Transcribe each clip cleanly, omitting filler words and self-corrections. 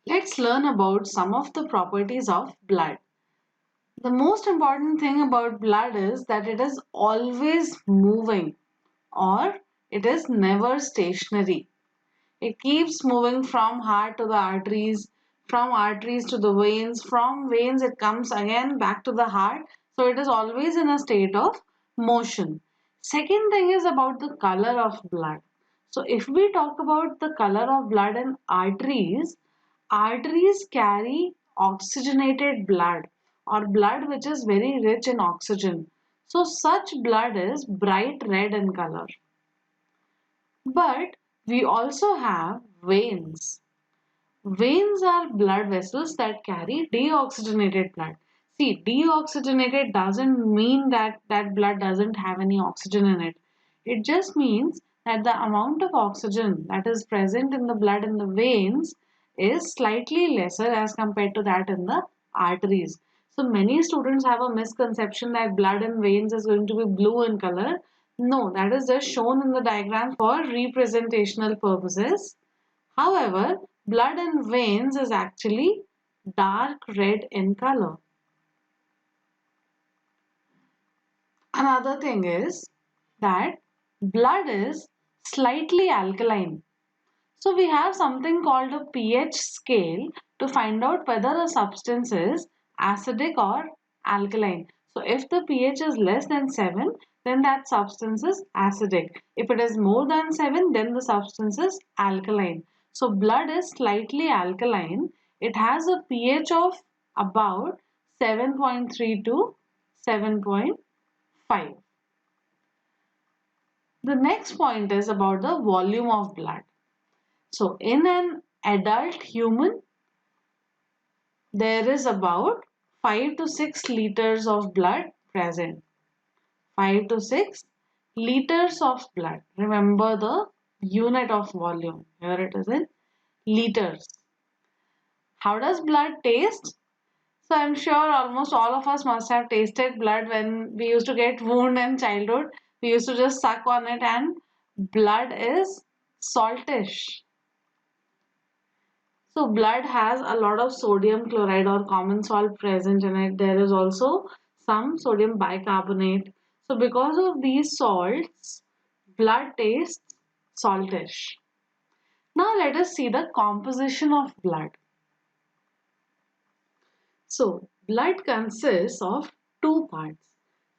Let's learn about some of the properties of blood. The most important thing about blood is that it is always moving or it is never stationary. It keeps moving from heart to the arteries, from arteries to the veins, from veins it comes again back to the heart. So it is always in a state of motion. Second thing is about the color of blood. So if we talk about the color of blood in arteries, arteries carry oxygenated blood or blood which is very rich in oxygen. So such blood is bright red in color. But we also have veins. Veins are blood vessels that carry deoxygenated blood. See, deoxygenated doesn't mean that that blood doesn't have any oxygen in it. It just means that the amount of oxygen that is present in the blood in the veins is slightly lesser as compared to that in the arteries. So many students have a misconception that blood in veins is going to be blue in color. No, that is just shown in the diagram for representational purposes. However, blood in veins is actually dark red in color. Another thing is that blood is slightly alkaline. So we have something called a pH scale to find out whether a substance is acidic or alkaline. So if the pH is less than 7, then that substance is acidic. If it is more than 7, then the substance is alkaline. So blood is slightly alkaline. It has a pH of about 7.3 to 7.5. The next point is about the volume of blood. So in an adult human, there is about 5 to 6 liters of blood present. 5 to 6 liters of blood. Remember the unit of volume. Here it is in liters. How does blood taste? So I'm sure almost all of us must have tasted blood when we used to get wound in childhood. We used to just suck on it and blood is saltish. So blood has a lot of sodium chloride or common salt present in it. There is also some sodium bicarbonate. So because of these salts, blood tastes saltish. Now let us see the composition of blood. So blood consists of two parts.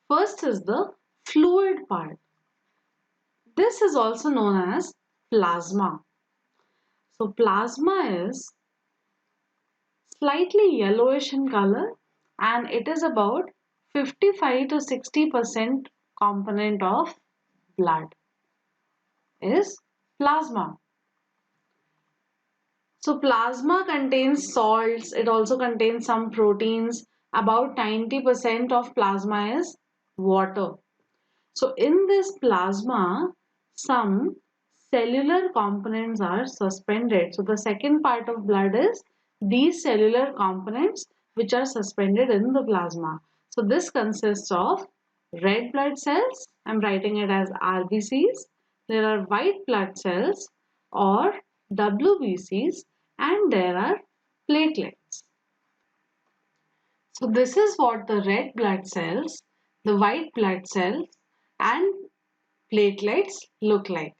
First is the fluid part. This is also known as plasma. So plasma is slightly yellowish in color and it is about 55 to 60% component of blood is plasma. So plasma contains salts, it also contains some proteins. About 90% of plasma is water. So in this plasma, some cellular components are suspended. So the second part of blood is these cellular components which are suspended in the plasma. So this consists of red blood cells. I'm writing it as RBCs. There are white blood cells or WBCs and there are platelets. So this is what the red blood cells, the white blood cells and platelets look like.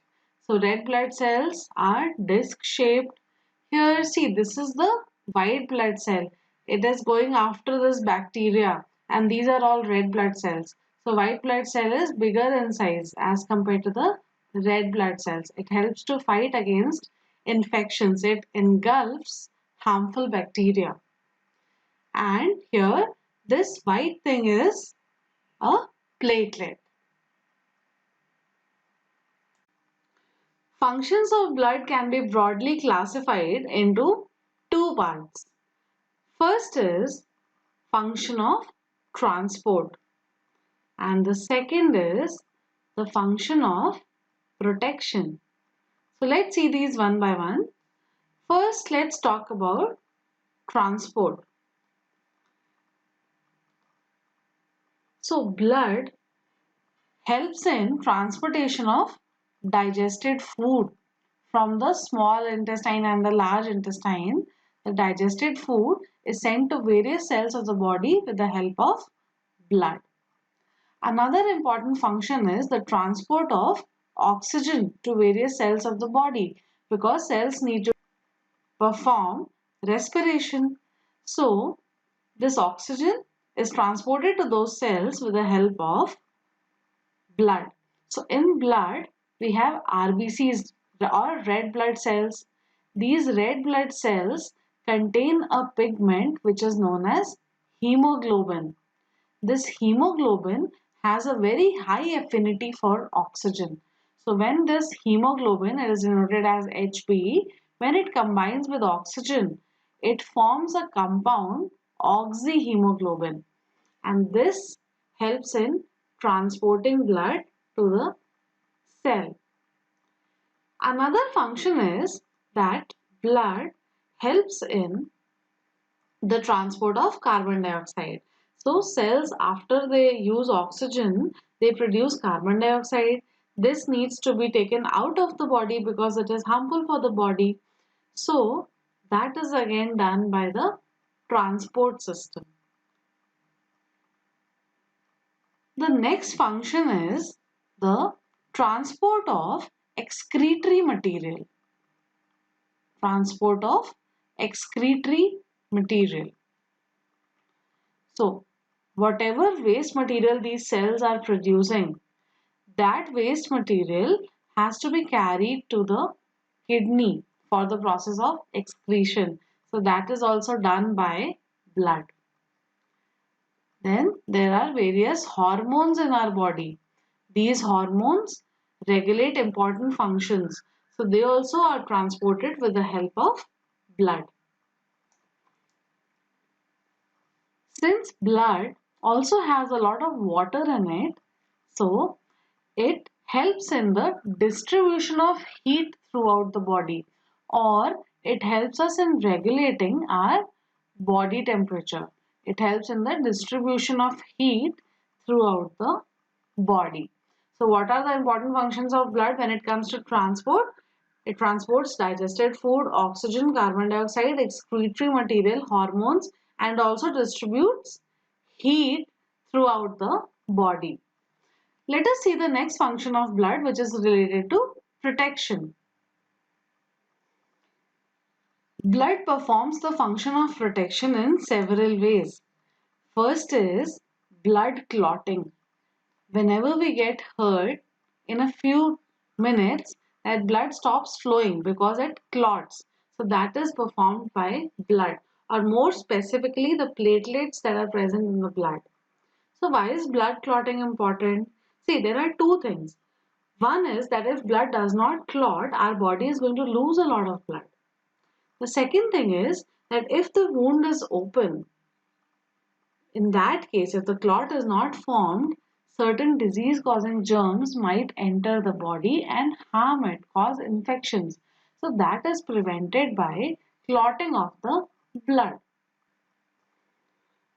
So red blood cells are disc shaped. Here see, this is the white blood cell. It is going after this bacteria and these are all red blood cells. So white blood cell is bigger in size as compared to the red blood cells. It helps to fight against infections. It engulfs harmful bacteria. And here this white thing is a platelet. Functions of blood can be broadly classified into two parts. First is function of transport and the second is the function of protection. So let's see these one by one. First, let's talk about transport. So blood helps in transportation of digested food from the small intestine and the large intestine. the digested food is sent to various cells of the body with the help of blood. Another important function is the transport of oxygen to various cells of the body because cells need to perform respiration. So, this oxygen is transported to those cells with the help of blood. So, in blood, we have RBCs or red blood cells. These red blood cells contain a pigment which is known as hemoglobin. This hemoglobin has a very high affinity for oxygen. So when this hemoglobin, it is denoted as Hb, when it combines with oxygen, it forms a compound oxyhemoglobin, and this helps in transporting blood to the cell. Another function is that blood helps in the transport of carbon dioxide. So cells, after they use oxygen, they produce carbon dioxide. This needs to be taken out of the body because it is harmful for the body. So that is again done by the transport system. The next function is the transport of excretory material. Transport of excretory material. So, whatever waste material these cells are producing, that waste material has to be carried to the kidney for the process of excretion. So, that is also done by blood. Then there are various hormones in our body. These hormones regulate important functions. So, they also are transported with the help of blood. Since blood also has a lot of water in it, so it helps in the distribution of heat throughout the body, or it helps us in regulating our body temperature. It helps in the distribution of heat throughout the body. So what are the important functions of blood when it comes to transport? It transports digested food, oxygen, carbon dioxide, excretory material, hormones, and also distributes heat throughout the body. Let us see the next function of blood, which is related to protection. Blood performs the function of protection in several ways. First is blood clotting. Whenever we get hurt, in a few minutes, that blood stops flowing because it clots. So that is performed by blood, or more specifically the platelets that are present in the blood. So why is blood clotting important? See, there are two things. One is that if blood does not clot, our body is going to lose a lot of blood. The second thing is that if the wound is open, in that case, if the clot is not formed, certain disease causing germs might enter the body and harm it, cause infections. So that is prevented by clotting of the blood.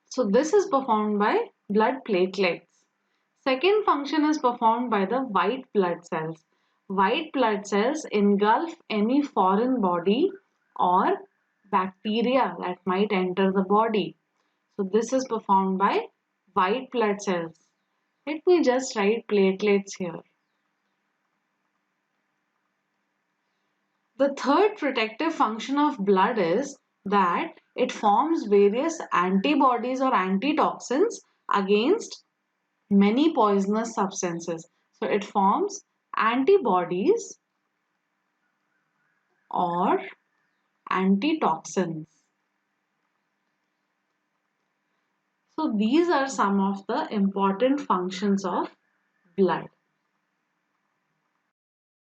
So this is performed by blood platelets. Second function is performed by the white blood cells. White blood cells engulf any foreign body or bacteria that might enter the body. So this is performed by white blood cells. Let me just write platelets here. The third protective function of blood is that it forms various antibodies or antitoxins against many poisonous substances. So it forms antibodies or antitoxins. So these are some of the important functions of blood.